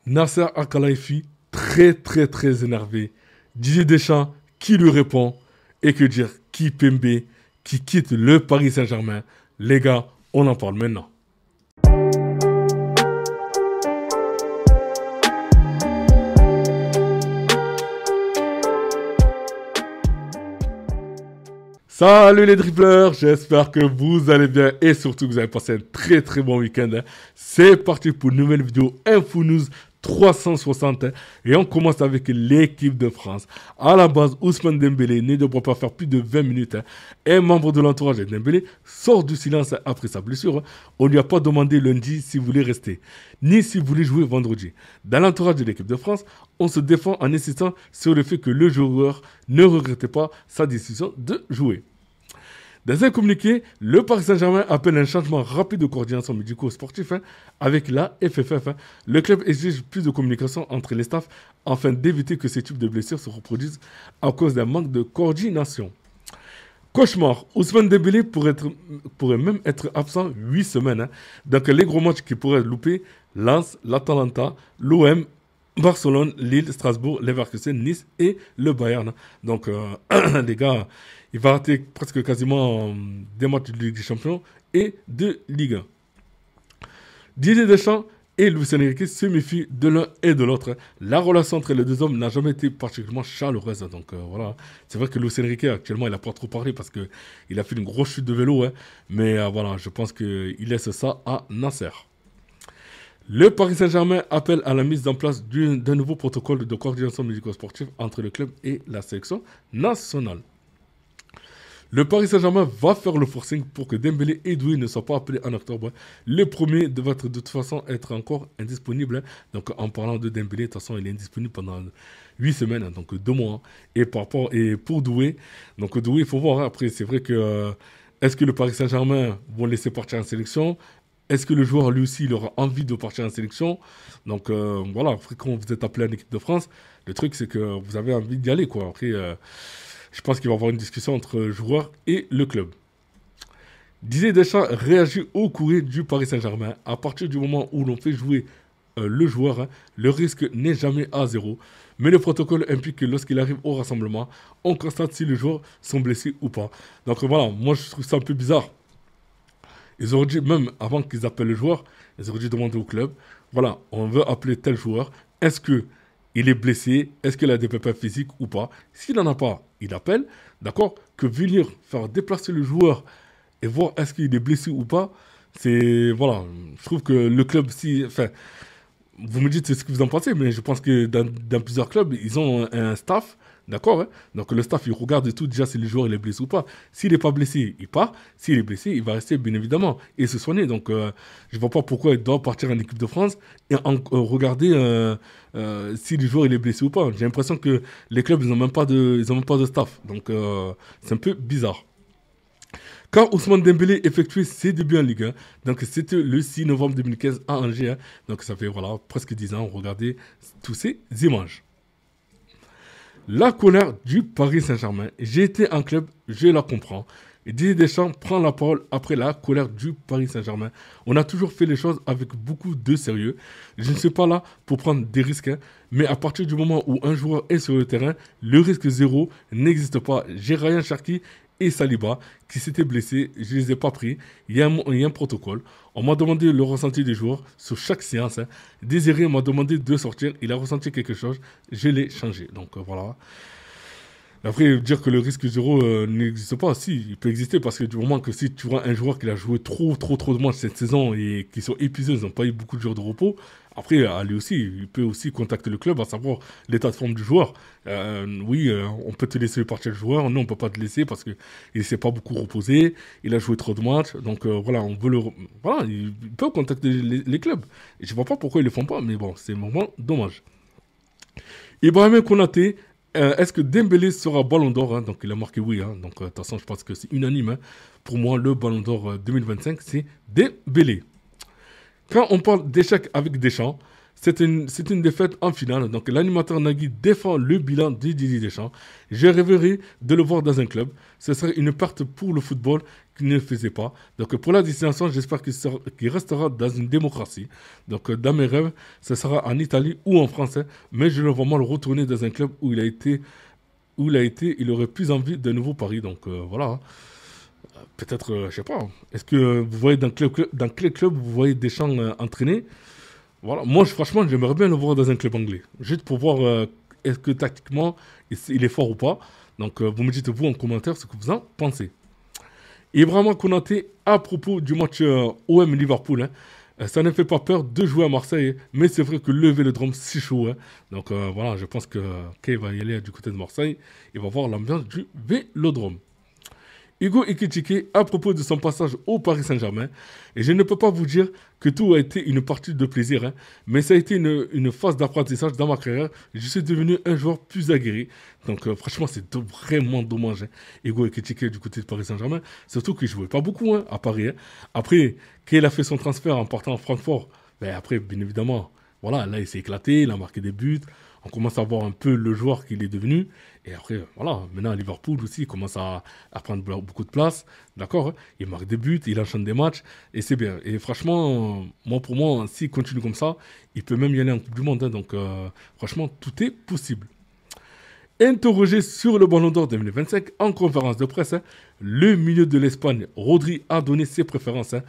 Nasser Al-Khelaifi, très énervé. Didier Deschamps, qui lui répond? Et que dire, Kimpembe, qui quitte le Paris Saint-Germain. Les gars, on en parle maintenant. Salut les dribbleurs, j'espère que vous allez bien et surtout que vous avez passé un très bon week-end. C'est parti pour une nouvelle vidéo Info News 360 et on commence avec l'équipe de France. À la base, Ousmane Dembélé ne devrait pas faire plus de 20 minutes. Un membre de l'entourage de Dembélé sort du silence après sa blessure. On ne lui a pas demandé lundi s'il voulait rester, ni s'il voulait jouer vendredi. Dans l'entourage de l'équipe de France, on se défend en insistant sur le fait que le joueur ne regrettait pas sa décision de jouer. Dans un communiqué, le Paris Saint-Germain appelle un changement rapide de coordination médico-sportif avec la FFF. Le club exige plus de communication entre les staffs afin d'éviter que ces types de blessures se reproduisent à cause d'un manque de coordination. Cauchemar, Ousmane Dembélé pourrait même être absent 8 semaines. Donc les gros matchs qui pourraient louper, Lens, l'Atalanta, l'OM, Barcelone, Lille, Strasbourg, Leverkusen, Nice et le Bayern. Donc les gars, il va rater presque quasiment des matchs de Ligue des Champions et de Ligue 1. Didier Deschamps et Luis Enrique se méfient de l'un et de l'autre. La relation entre les deux hommes n'a jamais été particulièrement chaleureuse. Donc voilà, c'est vrai que Luis Enrique actuellement il n'a pas trop parlé parce qu'il a fait une grosse chute de vélo. Mais voilà, je pense qu'il laisse ça à Nasser. Le Paris Saint-Germain appelle à la mise en place d'un nouveau protocole de coordination médico-sportive entre le club et la sélection nationale. Le Paris Saint-Germain va faire le forcing pour que Dembélé et Doué ne soient pas appelés en octobre. Le premier devrait de toute façon être encore indisponible. Donc en parlant de Dembélé, de toute façon il est indisponible pendant 8 semaines, donc 2 mois. Et pour Doué, donc Doué il faut voir. Après c'est vrai que est-ce que le Paris Saint-Germain vont laisser partir en sélection? Est-ce que le joueur lui aussi il aura envie de partir en sélection? Donc voilà, après quand vous êtes appelé en équipe de France, le truc c'est que vous avez envie d'y aller quoi. Après je pense qu'il va y avoir une discussion entre le joueur et le club. Didier Deschamps réagit au courrier du Paris Saint-Germain. À partir du moment où l'on fait jouer le joueur, le risque n'est jamais à zéro. Mais le protocole implique que lorsqu'il arrive au rassemblement, on constate si les joueurs sont blessés ou pas. Donc voilà, moi je trouve ça un peu bizarre. Ils auraient dû, même avant qu'ils appellent le joueur, ils auraient dû demander au club, voilà, on veut appeler tel joueur, est-ce que il est blessé, est-ce qu'il a des pépins physiques ou pas? S'il n'en a pas, il appelle, d'accord? Que venir faire déplacer le joueur et voir est-ce qu'il est blessé ou pas, c'est, voilà, je trouve que le club, si, enfin, vous me dites ce que vous en pensez, mais je pense que dans plusieurs clubs, ils ont un staff, d'accord, donc le staff, il regarde et tout, déjà si le joueur il est blessé ou pas. S'il n'est pas blessé, il part. S'il est blessé, il va rester, bien évidemment, et se soigner. Donc, je ne vois pas pourquoi il doit partir en équipe de France et regarder si le joueur il est blessé ou pas. J'ai l'impression que les clubs, ils n'ont même pas de staff. Donc, c'est un peu bizarre. Quand Ousmane Dembélé effectuait ses débuts en Ligue 1, donc c'était le 6 novembre 2015 à Angers, donc ça fait voilà, presque 10 ans, regardez tous ces images. La colère du Paris Saint-Germain. J'ai été en club, je la comprends. Et Didier Deschamps prend la parole après la colère du Paris Saint-Germain. On a toujours fait les choses avec beaucoup de sérieux. Je ne suis pas là pour prendre des risques, mais à partir du moment où un joueur est sur le terrain, le risque zéro n'existe pas. J'ai Ryan Cherki et Saliba qui s'étaient blessés, je ne les ai pas pris. Il y a un protocole. On m'a demandé le ressenti des joueurs sur chaque séance. Désiré m'a demandé de sortir. Il a ressenti quelque chose. Je l'ai changé. Donc voilà. Après, dire que le risque zéro n'existe pas, si, il peut exister parce que du moment que si tu vois un joueur qui a joué trop de matchs cette saison et qui sont épuisés, ils n'ont pas eu beaucoup de jours de repos, après, lui aussi, il peut aussi contacter le club à savoir l'état de forme du joueur. Oui, on peut te laisser partir le joueur, non, on ne peut pas te laisser parce qu'il ne s'est pas beaucoup reposé, il a joué trop de matchs, donc voilà, on veut le... Voilà, il peut contacter les clubs. Et je ne vois pas pourquoi ils ne le font pas, mais bon, c'est vraiment dommage. Ibrahim Konaté, est-ce que Dembélé sera Ballon d'Or? Donc il a marqué oui. Donc de toute façon, je pense que c'est unanime. Pour moi, le Ballon d'Or 2025, c'est Dembélé. Quand on parle d'échec avec Deschamps, c'est une défaite en finale. Donc l'animateur Nagui défend le bilan de Didier Deschamps. J'ai rêvé de le voir dans un club. Ce serait une perte pour le football qu'il ne faisait pas. Donc pour la destination, j'espère qu'il restera dans une démocratie. Donc dans mes rêves, ce sera en Italie ou en France. Hein. Mais je le vois mal retourner dans un club il aurait plus envie de nouveau Paris. Donc voilà. Hein. Peut-être, je sais pas. Est-ce que vous voyez dans quel club vous voyez Deschamps entraîner? Voilà. Moi, franchement, j'aimerais bien le voir dans un club anglais. Juste pour voir est-ce que tactiquement, il est fort ou pas. Donc, vous me dites, vous, en commentaire, ce que vous en pensez. Ibrahima Konaté, à propos du match OM Liverpool, hein, ça ne fait pas peur de jouer à Marseille, mais c'est vrai que le Vélodrome, c'est chaud. Hein. Donc, voilà, je pense que quand il va y aller du côté de Marseille, il va voir l'ambiance du Vélodrome. Hugo Ekitike à propos de son passage au Paris Saint-Germain. Et je ne peux pas vous dire que tout a été une partie de plaisir, hein, mais ça a été une phase d'apprentissage dans ma carrière. Je suis devenu un joueur plus aguerri. Donc franchement, c'est vraiment dommage. Hein. Hugo Ekitike du côté de Paris Saint-Germain, surtout qu'il ne jouait pas beaucoup hein, à Paris. Hein. Après, quand il a fait son transfert en partant à Francfort, ben après, bien évidemment, voilà, là, il s'est éclaté, il a marqué des buts. On commence à voir un peu le joueur qu'il est devenu. Et après, voilà, maintenant à Liverpool aussi, il commence à prendre beaucoup de place. D'accord. Hein. Il marque des buts, il enchaîne des matchs. Et c'est bien. Et franchement, pour moi, s'il continue comme ça, il peut même y aller en Coupe du Monde. Hein. Donc, franchement, tout est possible. Interrogé sur le Ballon d'Or 2025 en conférence de presse, hein, le milieu de l'Espagne, Rodri, a donné ses préférences. Hein.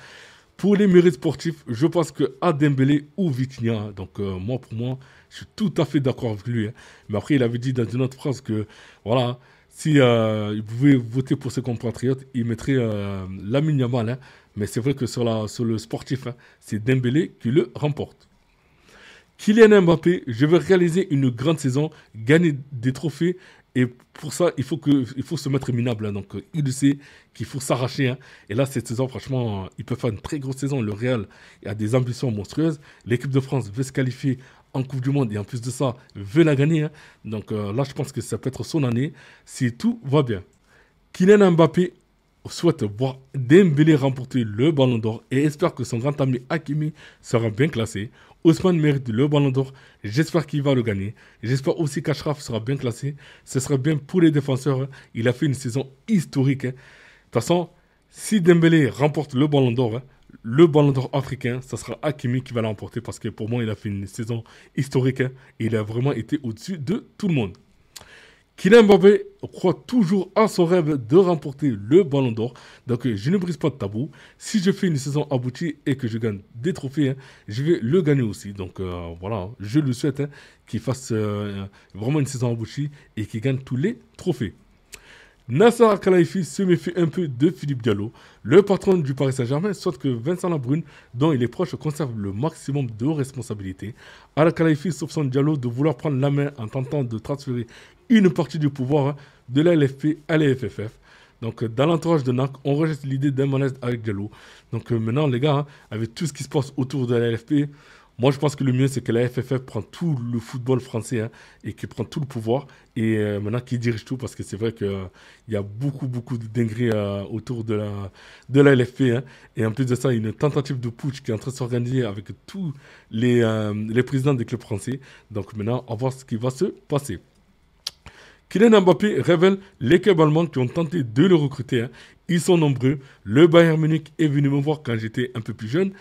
Pour les mérites sportifs, je pense que Dembélé ou Vitinha. Donc pour moi, je suis tout à fait d'accord avec lui. Hein. Mais après, il avait dit dans une autre phrase que voilà, si il pouvait voter pour ses compatriotes, il mettrait Lamine Yamal. Hein. Mais c'est vrai que sur le sportif, hein, c'est Dembélé qui le remporte. Kylian Mbappé, je veux réaliser une grande saison, gagner des trophées. Et pour ça, il faut se mettre minable. Hein. Donc, il le sait qu'il faut s'arracher. Hein. Et là, cette saison, franchement, il peut faire une très grosse saison. Le Real a des ambitions monstrueuses. L'équipe de France veut se qualifier en Coupe du Monde et en plus de ça, veut la gagner. Hein. Donc là, je pense que ça peut être son année si tout va bien. Kylian Mbappé souhaite voir Dembélé remporter le Ballon d'Or et espère que son grand ami Hakimi sera bien classé. Ousmane mérite le Ballon d'Or. J'espère qu'il va le gagner. J'espère aussi qu'Achraf sera bien classé. Ce serait bien pour les défenseurs. Il a fait une saison historique. Hein. De toute façon, si Dembélé remporte le Ballon d'Or, hein, le Ballon d'Or africain, ce sera Hakimi qui va l'emporter parce que pour moi, il a fait une saison historique. Hein, et il a vraiment été au-dessus de tout le monde. Kylian Mbappé croit toujours à son rêve de remporter le Ballon d'Or. Donc, je ne brise pas de tabou. Si je fais une saison aboutie et que je gagne des trophées, hein, je vais le gagner aussi. Donc, voilà, je le souhaite hein, qu'il fasse vraiment une saison aboutie et qu'il gagne tous les trophées. Nasser Al-Khelaifi se méfie un peu de Philippe Diallo. Le patron du Paris Saint-Germain souhaite que Vincent Labrune, dont il est proche, conserve le maximum de responsabilités. Al-Khelaifi soupçonne Diallo de vouloir prendre la main en tentant de transférer une partie du pouvoir de la LFP à la FFF. Donc, dans l'entourage de NAC, on rejette l'idée d'un malaise avec Diallo. Donc, maintenant, les gars, hein, avec tout ce qui se passe autour de la LFP, moi, je pense que le mieux, c'est que la FFF prend tout le football français hein, et qui prend tout le pouvoir et maintenant qui dirige tout parce que c'est vrai qu'il y a beaucoup de dingueries autour de la LFP. Hein, et en plus de ça, il y a une tentative de putsch qui est en train de s'organiser avec tous les présidents des clubs français. Donc maintenant, on va voir ce qui va se passer. Kylian Mbappé révèle les clubs allemands qui ont tenté de le recruter. Hein. Ils sont nombreux. Le Bayern Munich est venu me voir quand j'étais un peu plus jeune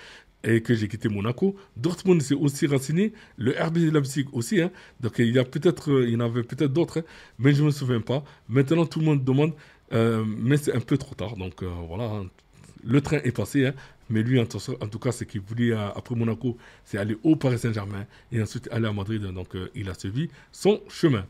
et que j'ai quitté Monaco. Dortmund s'est aussi renseigné. Le RB Leipzig aussi. Hein. Donc il y en avait peut-être d'autres, hein, mais je ne me souviens pas. Maintenant, tout le monde demande, mais c'est un peu trop tard. Donc voilà, hein. Le train est passé. Hein. Mais lui, en tout cas, ce qu'il voulait après Monaco, c'est aller au Paris Saint-Germain et ensuite aller à Madrid. Donc il a suivi son chemin.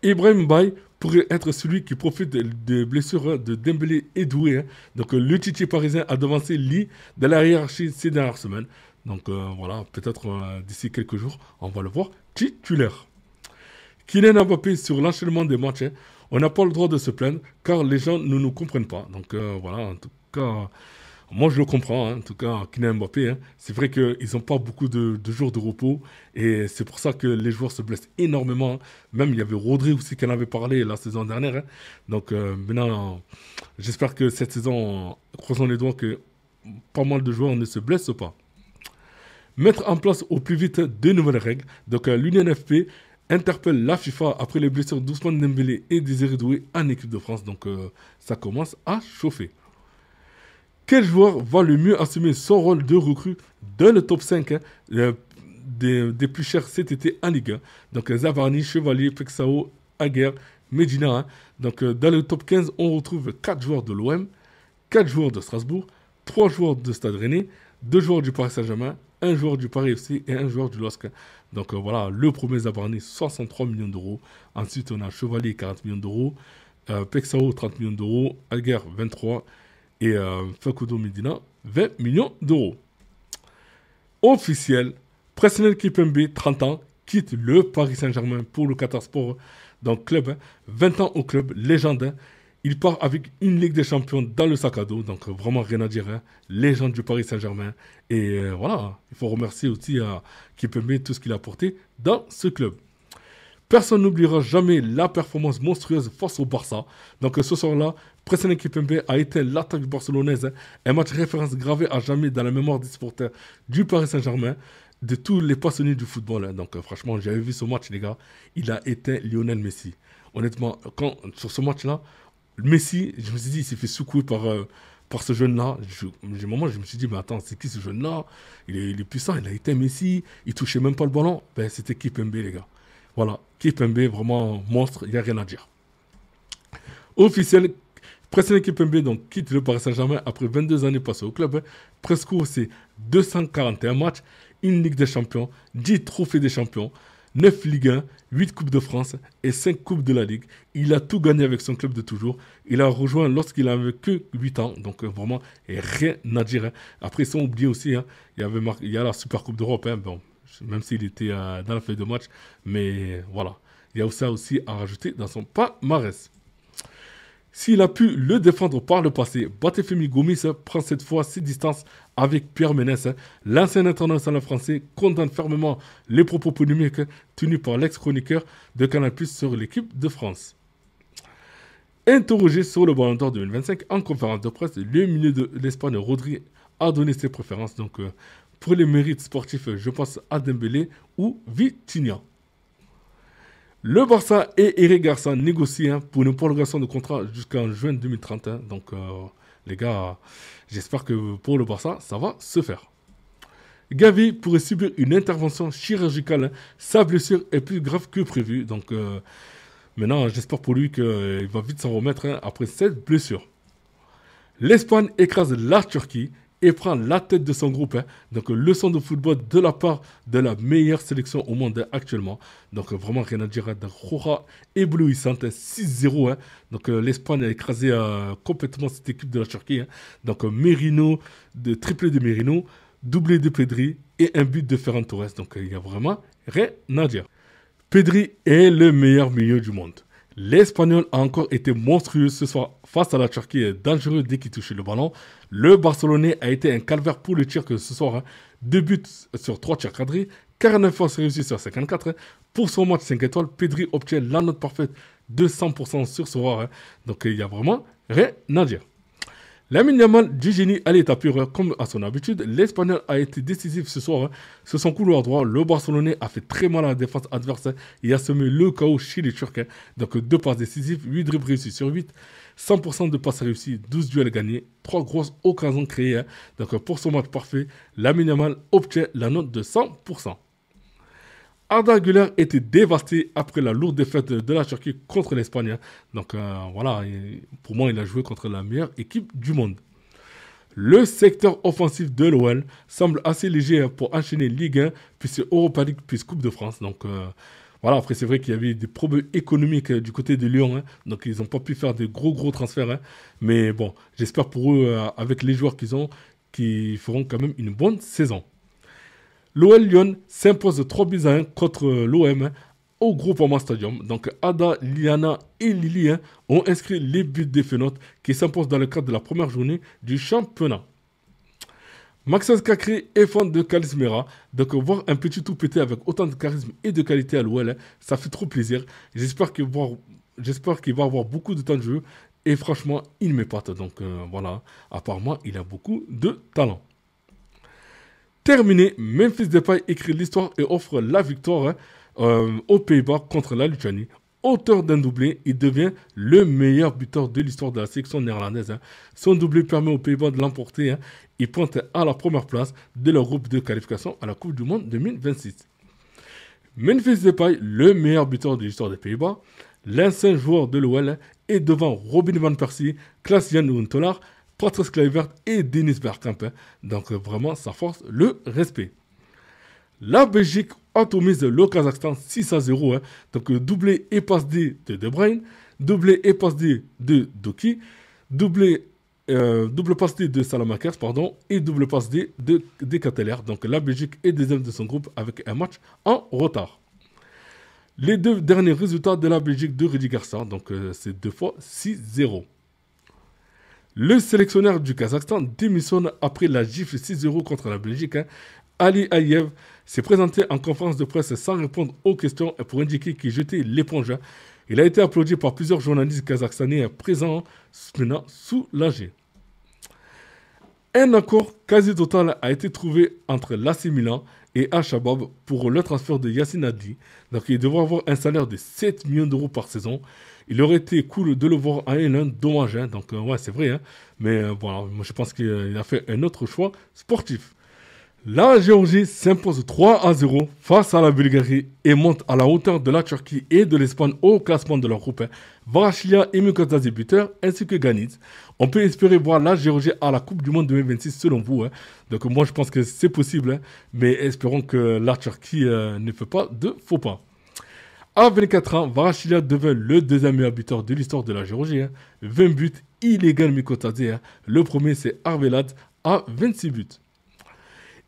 Ibrahim Baye pourrait être celui qui profite des blessures de Dembélé et Doué. Hein. Donc le Titi parisien a devancé Lee dans la hiérarchie ces dernières semaines. Donc voilà, peut-être d'ici quelques jours, on va le voir titulaire. Kylian Mbappé sur l'enchaînement des matchs. Hein. On n'a pas le droit de se plaindre car les gens ne nous comprennent pas. Donc voilà, en tout cas... Moi, je le comprends, hein. En tout cas, Kylian Mbappé, hein. C'est vrai qu'ils n'ont pas beaucoup de jours de repos et c'est pour ça que les joueurs se blessent énormément. Hein. Même, il y avait Rodri aussi qui en avait parlé la saison dernière. Hein. Donc, maintenant, j'espère que cette saison, croisons les doigts, que pas mal de joueurs ne se blessent pas. Mettre en place au plus vite de nouvelles règles. Donc l'Union FP interpelle la FIFA après les blessures d'Ousmane Dembélé et Désiré Doué en équipe de France. Donc ça commence à chauffer. Quel joueur va le mieux assumer son rôle de recrue dans le top 5 des plus chers cet été en Ligue 1? Donc Zavarni, Chevalier, Pexao, Aguerre, Medina. Donc dans le top 15, on retrouve 4 joueurs de l'OM, 4 joueurs de Strasbourg, 3 joueurs de Stade Rennais, 2 joueurs du Paris Saint-Germain, un joueur du Paris FC et un joueur du LOSC. Donc voilà, le premier Zabarni, 63 millions d'euros. Ensuite, on a Chevalier, 40 millions d'euros. Pexao, 30 millions d'euros. Alger, 23. Et Facundo Medina, 20 millions d'euros. Officiel, Presnel Kipembe, 30 ans, quitte le Paris Saint-Germain pour le Qatar Sport. Donc club, 20 ans au club, légende. Il part avec une Ligue des Champions dans le sac à dos, donc vraiment rien à dire. Légende du Paris Saint-Germain. Et voilà, il faut remercier aussi Kipembe tout ce qu'il a apporté dans ce club. Personne n'oubliera jamais la performance monstrueuse face au Barça. Donc ce soir-là, Presnel Kipembe a été l'attaque barcelonaise. Un match référence gravé à jamais dans la mémoire des supporters du Paris Saint-Germain, de tous les passionnés du football. Donc franchement, j'avais vu ce match, les gars. Il a éteint Lionel Messi. Honnêtement, sur ce match-là, Messi, je me suis dit, il s'est fait secouer par ce jeune-là. Un moment, je me suis dit, mais attends, c'est qui ce jeune-là? Il est puissant, il a été Messi, il touchait même pas le ballon. Ben, c'était Kipembe, les gars. Voilà, Kipembe, vraiment monstre, il n'y a rien à dire. Officiel, Presnel Kipembe donc, quitte le Paris Saint-Germain après 22 années passées au club. Presque c'est 241 matchs, une Ligue des Champions, 10 trophées des champions, 9 Ligue 1, 8 Coupes de France et 5 Coupes de la Ligue. Il a tout gagné avec son club de toujours. Il a rejoint lorsqu'il avait que 8 ans. Donc vraiment, rien à dire. Après, sans oublier aussi, il y a la Super Coupe d'Europe. Bon, même s'il était dans la feuille de match. Mais voilà, il y a ça aussi à rajouter dans son palmarès. S'il a pu le défendre par le passé, Batefemi Gomis prend cette fois ses distances avec Pierre Ménès. L'ancien international français condamne fermement les propos polémiques tenus par l'ex-chroniqueur de Canal+ sur l'équipe de France. Interrogé sur le Ballon d'Or 2025 en conférence de presse, le milieu de l'Espagne, Rodri, a donné ses préférences. Donc, pour les mérites sportifs, je pense à Dembélé ou Vitinha. Le Barça et Eric Garcia négocient pour une prolongation de contrat jusqu'en juin 2030. Donc, les gars, j'espère que pour le Barça, ça va se faire. Gavi pourrait subir une intervention chirurgicale. Sa blessure est plus grave que prévu. Donc, maintenant, j'espère pour lui qu'il va vite s'en remettre après cette blessure. L'Espagne écrase la Turquie et prend la tête de son groupe. Donc, leçon de football de la part de la meilleure sélection au monde actuellement. Donc, vraiment rien à dire. Roja éblouissante, 6-0. Donc, l'Espagne a écrasé complètement cette équipe de la Turquie. Donc, Merino, triplé de Merino, doublé de Pedri et un but de Ferran Torres. Donc, il n'y a vraiment rien à dire. Pedri est le meilleur milieu du monde. L'Espagnol a encore été monstrueux ce soir face à la Turquie, dangereux dès qu'il touchait le ballon. Le Barcelonais a été un calvaire pour le tir que ce soir. 2 buts sur 3 tirs cadrés, 49 fois réussis sur 54. Pour son match 5 étoiles, Pedri obtient la note parfaite de 100% sur ce soir. Donc il n'y a vraiment rien à dire. Lamine Yamal du génie à l'état pur, comme à son habitude, l'Espagnol a été décisif ce soir. Sur son couloir droit, le Barcelonais a fait très mal à la défense adverse et a semé le chaos chez les Turcs. Donc 2 passes décisives, 8 dribbles réussis sur 8, 100% de passes réussies, 12 duels gagnés, 3 grosses occasions créées. Donc pour son match parfait, Lamine Yamal obtient la note de 100%. Arda Güler était dévasté après la lourde défaite de la Turquie contre l'Espagne. Donc voilà, pour moi, il a joué contre la meilleure équipe du monde. Le secteur offensif de l'OL semble assez léger pour enchaîner Ligue 1, puis c'est Europa League, puis Coupe de France. Donc voilà, après c'est vrai qu'il y avait des problèmes économiques du côté de Lyon. Donc ils n'ont pas pu faire de gros transferts. Mais bon, j'espère pour eux, avec les joueurs qu'ils ont, qu'ils feront quand même une bonne saison. L'OL Lyon s'impose 3-1 contre l'OM au Groupama Stadium. Donc Ada, Liana et Lili ont inscrit les buts des Fénotes qui s'imposent dans le cadre de la première journée du championnat. Maxence Cacré est fan de Calismera. Donc voir un petit tout pété avec autant de charisme et de qualité à l'OL, ça fait trop plaisir. J'espère qu'il va avoir beaucoup de temps de jeu. Et franchement, il m'épate. Donc voilà, apparemment, il a beaucoup de talent. Terminé, Memphis Depay écrit l'histoire et offre la victoire aux Pays-Bas contre la Lituanie. Auteur d'un doublé, il devient le meilleur buteur de l'histoire de la sélection néerlandaise. Son doublé permet aux Pays-Bas de l'emporter. Il pointe à la première place de leur groupe de qualification à la Coupe du Monde 2026. Memphis Depay, le meilleur buteur de l'histoire des Pays-Bas. L'ancien joueur de l'OL est devant Robin van Persie, Klaas-Jan Huntelaar, Patrice Kluivert et Dennis Bergkamp. Donc vraiment, ça force le respect. La Belgique atomise le Kazakhstan 6-0. Donc doublé et passe D de De Bruyne, doublé et passe D de Doki, double passe D de Salamakers, pardon, et double passe D de Ketelaere. Donc la Belgique est deuxième de son groupe avec un match en retard. Les deux derniers résultats de la Belgique de Rudy Garcia, donc c'est 2 fois 6-0. Le sélectionneur du Kazakhstan démissionne après la gifle 6-0 contre la Belgique. Ali Aliyev s'est présenté en conférence de presse sans répondre aux questions et pour indiquer qu'il jetait l'éponge. Il a été applaudi par plusieurs journalistes kazakhstanais présents, maintenant soulagés. Un accord quasi total a été trouvé entre l'AC Milan et Al-Shabaab pour le transfert de Yassine Adli. Donc il devrait avoir un salaire de 7 millions d'euros par saison. Il aurait été cool de le voir à N1, dommage. Donc ouais, c'est vrai. Mais voilà, moi je pense qu'il a fait un autre choix sportif. La Géorgie s'impose 3-0 face à la Bulgarie et monte à la hauteur de la Turquie et de l'Espagne au classement de leur groupe. Varachlia et Mukotadze buteur ainsi que Ganitz. On peut espérer voir la Géorgie à la Coupe du Monde 2026 selon vous. Donc moi je pense que c'est possible, mais espérons que la Turquie ne fait pas de faux pas. À 24 ans, Varachlia devint le deuxième meilleur buteur de l'histoire de la Géorgie. 20 buts, il égale Mukotadze. Le premier c'est Arvelad à 26 buts.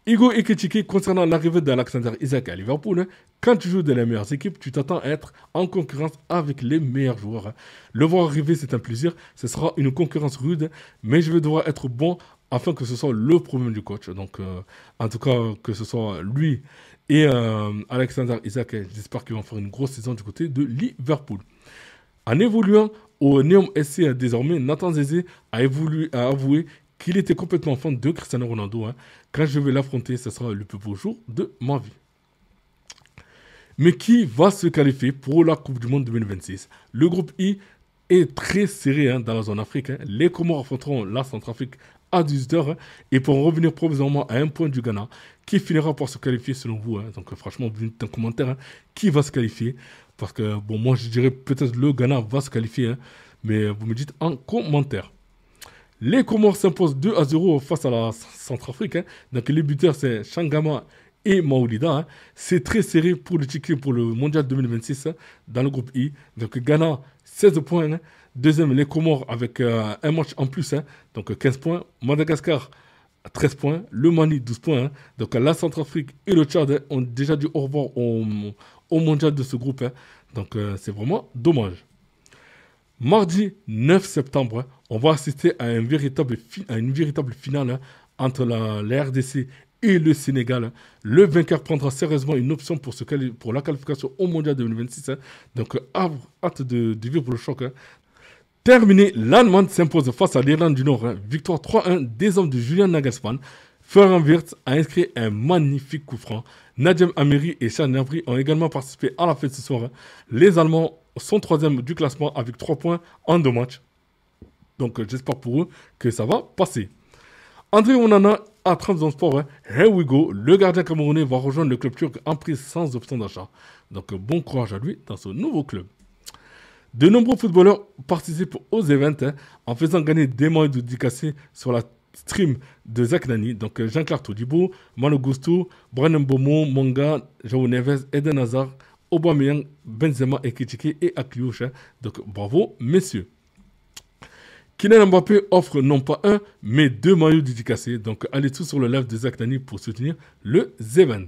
Igo Ekitike, concernant l'arrivée d'Alexander Isak à Liverpool, quand tu joues dans les meilleures équipes, tu t'attends à être en concurrence avec les meilleurs joueurs. Le voir arriver, c'est un plaisir. Ce sera une concurrence rude, mais je vais devoir être bon afin que ce soit le problème du coach. Donc, en tout cas, que ce soit lui et Alexander Isak, j'espère qu'ils vont faire une grosse saison du côté de Liverpool. En évoluant au Neom SC désormais, Nathan Zézé a avoué qu'il était complètement fan de Cristiano Ronaldo. Quand je vais l'affronter, ce sera le plus beau jour de ma vie. Mais qui va se qualifier pour la Coupe du Monde 2026? Le groupe I est très serré dans la zone Afrique. Les Comores affronteront la Centrafrique à 18h et pourront revenir provisoirement à un point du Ghana qui finira par se qualifier selon vous. Donc franchement, vous dites un commentaire qui va se qualifier. Parce que bon, moi je dirais peut-être le Ghana va se qualifier. Mais vous me dites en commentaire. Les Comores s'imposent 2-0 face à la Centrafrique. Donc les buteurs, c'est Changama et Maoulida. C'est très serré pour le ticket pour le Mondial 2026 dans le groupe I. Donc Ghana, 16 points. Deuxième, les Comores avec un match en plus. Donc 15 points. Madagascar, 13 points. Le Mali, 12 points. Donc la Centrafrique et le Tchad ont déjà dit au revoir au Mondial de ce groupe. Donc c'est vraiment dommage. Mardi 9 septembre, on va assister à une véritable finale entre la RDC et le Sénégal. Le vainqueur prendra sérieusement une option pour la qualification au Mondial 2026. Donc, hâte de vivre le choc. Terminé, l'Allemagne s'impose face à l'Irlande du Nord. Victoire 3-1 des hommes de Julian Nagelsmann. Florian Wirtz a inscrit un magnifique coup franc. Nadjem Amiri et Charles Gnabry ont également participé à la fête ce soir. Les Allemands sont troisième du classement avec 3 points en 2 matchs. Donc j'espère pour eux que ça va passer. André Onana à Trabzon Sport. Here we go. Le gardien camerounais va rejoindre le club turc en prise sans option d'achat. Donc bon courage à lui dans ce nouveau club. De nombreux footballeurs participent aux events en faisant gagner des moyens de dédicacés sur la stream de Zach Nani. Donc Jean-Claire Todibo, Manu Gusto, Brandon Bomo, Monga, João Neves, Eden Hazard, Aubameyang, Benzema, Ekitike et Akliouche. Donc bravo messieurs. Kylian Mbappé offre non pas un, mais 2 maillots dédicacés. Donc allez tous sur le live de Zach Nani pour soutenir le event.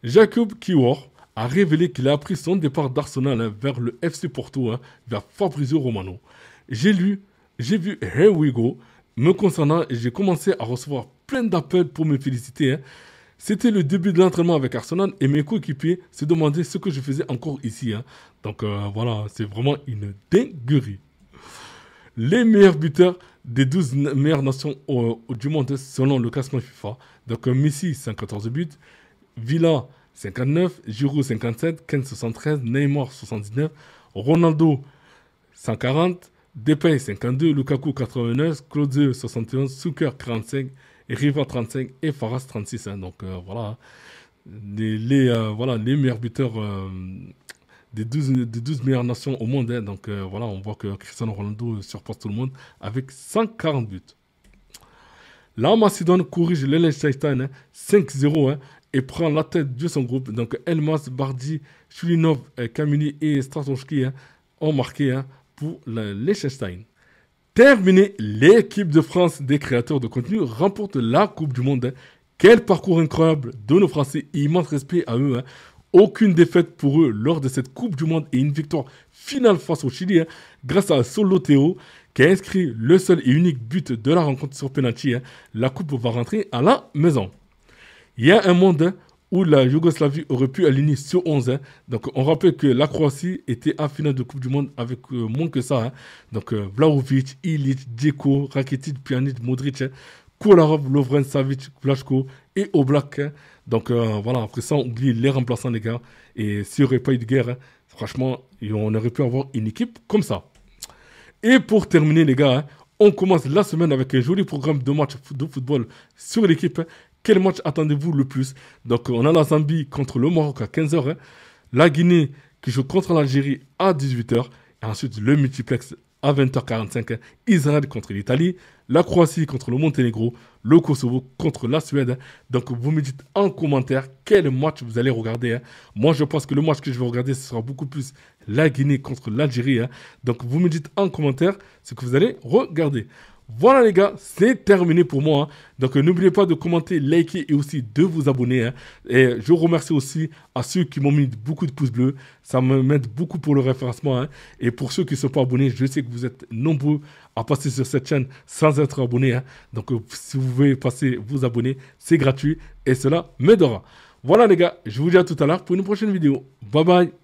Jakub Kiwior a révélé qu'il a pris son départ d'Arsenal vers le FC Porto, vers Fabrizio Romano. J'ai vu Here We Go me concernant et j'ai commencé à recevoir plein d'appels pour me féliciter. C'était le début de l'entraînement avec Arsenal et mes coéquipiers se demandaient ce que je faisais encore ici. Donc voilà, c'est vraiment une dinguerie. Les meilleurs buteurs des 12 meilleures nations du monde selon le classement FIFA. Donc Messi, 114 buts, Villa, 59, Giroud, 57, Ken, 73, Neymar, 79, Ronaldo, 140, Depay, 52, Lukaku, 89, Klose, 71, Zucker, 45, Riva, 35 et Faras, 36. Hein. Donc voilà, voilà, les meilleurs buteurs des 12 meilleures nations au monde. Hein. Donc voilà, on voit que Cristiano Ronaldo surpasse tout le monde avec 140 buts. La Macédoine corrige le Liechtenstein 5-0 hein, et prend la tête de son groupe. Donc Elmas, Bardi, Chulinov, Kamini et Stratonski hein, ont marqué hein, pour le Liechtenstein. Terminé, l'équipe de France des créateurs de contenu remporte la Coupe du Monde. Hein. Quel parcours incroyable de nos Français, immense respect à eux. Hein. Aucune défaite pour eux lors de cette Coupe du Monde et une victoire finale face au Chili hein, grâce à Solo Théo qui a inscrit le seul et unique but de la rencontre sur penalty. Hein. La coupe va rentrer à la maison. Il y a un monde hein, où la Yougoslavie aurait pu aligner sur 11. Hein. Donc on rappelle que la Croatie était en finale de Coupe du Monde avec moins que ça. Hein. Donc Vlahovic, Ilic, Dzeko, Rakitic, Pjanic, Modric, hein. Kolarov, Lovren, Savic, Vlaško et Oblak. Hein. Donc voilà, après ça, on oublie les remplaçants, les gars. Et s'il n'y aurait pas eu de guerre, hein, franchement, on aurait pu avoir une équipe comme ça. Et pour terminer, les gars, hein, on commence la semaine avec un joli programme de matchs de football sur l'équipe. Hein. Quel match attendez-vous le plus? Donc, on a la Zambie contre le Maroc à 15h. Hein. La Guinée qui joue contre l'Algérie à 18h. Et ensuite, le multiplex à 20h45. Hein. Israël contre l'Italie. La Croatie contre le Monténégro. Le Kosovo contre la Suède. Hein. Donc, vous me dites en commentaire quel match vous allez regarder. Hein. Moi, je pense que le match que je vais regarder, ce sera beaucoup plus la Guinée contre l'Algérie. Hein. Donc, vous me dites en commentaire ce que vous allez regarder. Voilà les gars, c'est terminé pour moi. Hein. Donc n'oubliez pas de commenter, liker et aussi de vous abonner. Hein. Et je remercie aussi à ceux qui m'ont mis beaucoup de pouces bleus. Ça m'aide beaucoup pour le référencement. Hein. Et pour ceux qui ne sont pas abonnés, je sais que vous êtes nombreux à passer sur cette chaîne sans être abonnés. Hein. Donc si vous voulez passer vous abonner, c'est gratuit et cela m'aidera. Voilà les gars, je vous dis à tout à l'heure pour une prochaine vidéo. Bye bye.